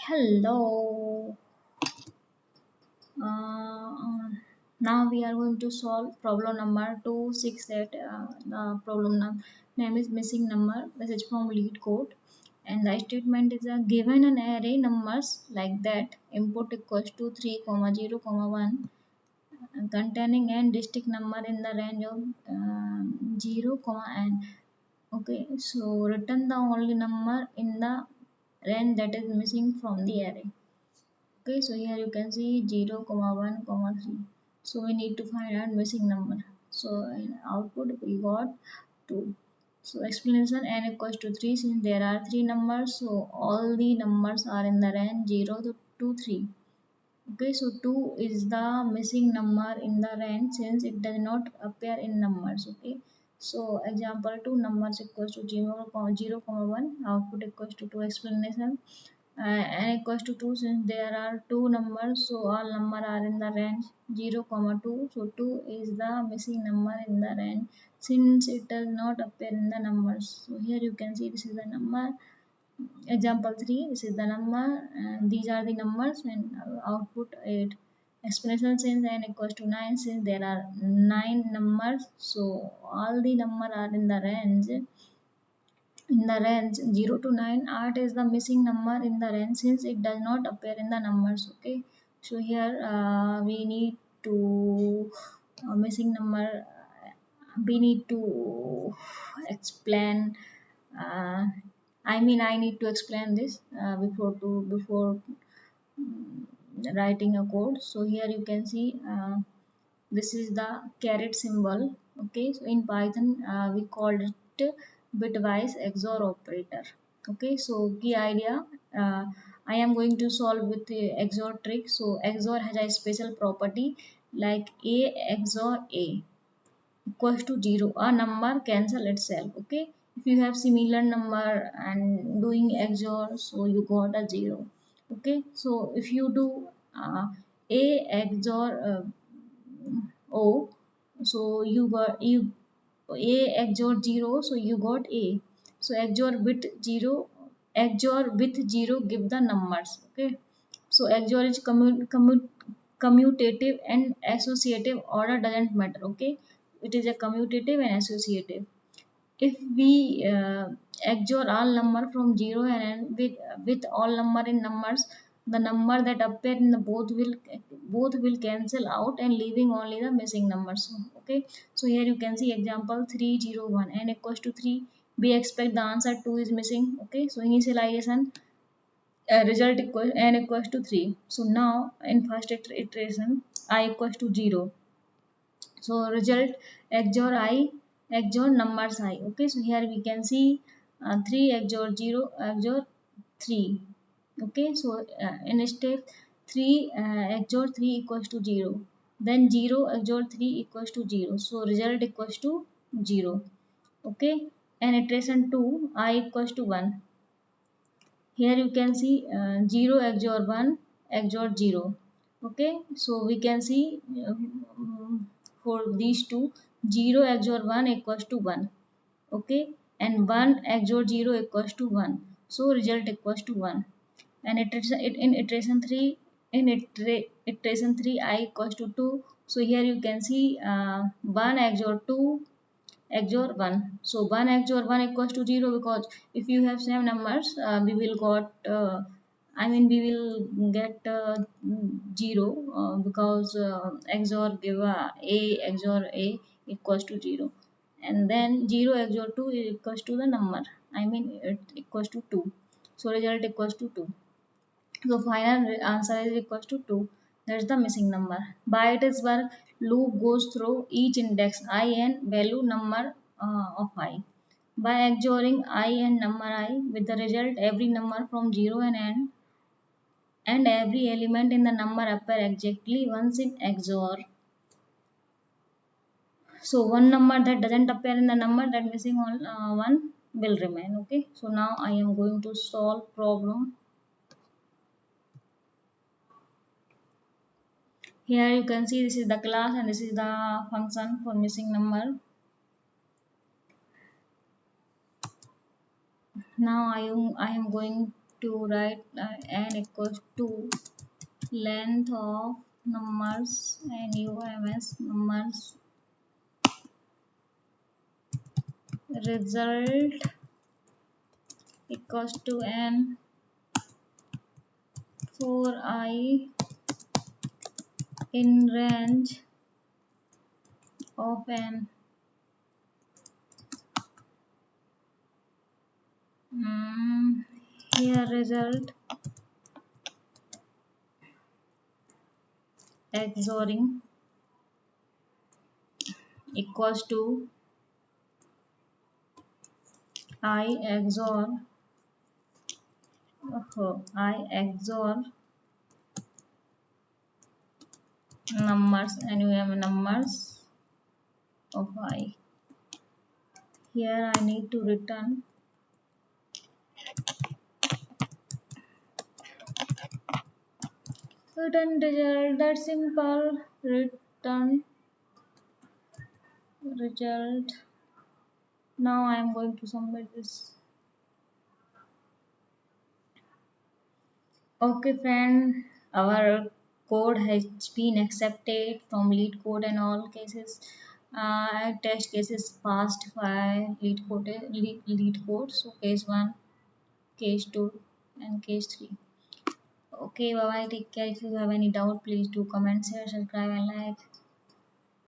Hello. Uh, Now we are going to solve problem number 268. The name is missing number. Message from lead code. And the statement is given an array numbers like that. Input equals to 3, comma 0, comma 1. Containing n distinct number in the range of 0, comma n. Okay. So return the only number in the range that is missing from the array. Okay, so here you can see 0 comma 1 comma 3. So we need to find out missing number. So in output we got 2. So explanation n equals to 3, since there are 3 numbers, so all the numbers are in the range 0 to 3. Okay, so 2 is the missing number in the range since it does not appear in numbers. Okay, so example 2, numbers equals to 0 comma 1, output equals to 2. Explanation n equals to 2, since there are two numbers, so all number are in the range 0 comma 2. So 2 is the missing number in the range since it does not appear in the numbers. So here you can see this is the number. Example 3, this is the number and these are the numbers, and output 8. Explanation, since n equals to 9, since there are 9 numbers, so all the number are in the range 0 to 9. 8 is the missing number in the range since it does not appear in the numbers. Okay, so here we need to missing number, we need to explain. uh, I need to explain this before writing a code. So here you can see this is the caret symbol. Okay, so in Python we called it bitwise XOR operator. Okay, so key idea, uh, I am going to solve with the XOR trick. So XOR has a special property like A XOR A equals to 0. A number cancel itself. Okay, if you have similar number and doing XOR, so you got a 0. Okay, so if you do A XOR O, so you A XOR 0, so you got A. So XOR with 0, XOR with 0 give the numbers. Okay, so XOR is commutative and associative. Order doesn't matter. Okay, it is a commutative and associative. If we XOR all number from 0 and n with all number in numbers, the number that appear in the both will cancel out and leaving only the missing numbers. Okay, so here you can see example 301, n equals to 3. We expect the answer 2 is missing. Okay, so initialization, result n equals to 3. So now in first iteration I equals to 0. So result XOR I XOR numbers I. Okay, so here we can see 3 XOR 0 XOR 3. Okay, so in step 3 XOR 3 equals to 0, then 0 XOR 3 equals to 0, so result equals to 0. Okay, and iteration 2 I equals to 1. Here you can see 0 XOR 1 XOR 0. Okay, so we can see for these two, 0 XOR 1 equals to 1. Okay, and 1 XOR 0 equals to 1, so result equals to 1. And in iteration 3, iteration 3 I equals to 2. So here you can see 1 XOR 2 XOR 1. So 1 XOR 1 equals to 0, because if you have same numbers, we will get 0, because XOR give A XOR A equals to 0. And then 0 XOR 2 equals to the number, it equals to 2. So result equals to 2. So final answer is equals to 2. That's the missing number. By its work, loop goes through each index I and value number of I. By XORing I and number I, with the result every number from 0 and n and every element in the number appear exactly once in XOR. So one number that doesn't appear in the number, that missing one will remain. Okay. So now I am going to solve problem. Here you can see this is the class and this is the function for missing number. Now I am going to write n equals to length of numbers nums numbers result equals to n for I in range of n. Mm, Here result XORing equals to I XOR I XOR numbers numbers of I. Here I need to return result. That simple. Return result. Now I am going to submit this. Okay friend, our code has been accepted from lead code and all cases. Test cases passed by lead code. So case 1, case 2 and case 3. Okay, bye bye, take care. If you have any doubt, please do comment, share, subscribe and like.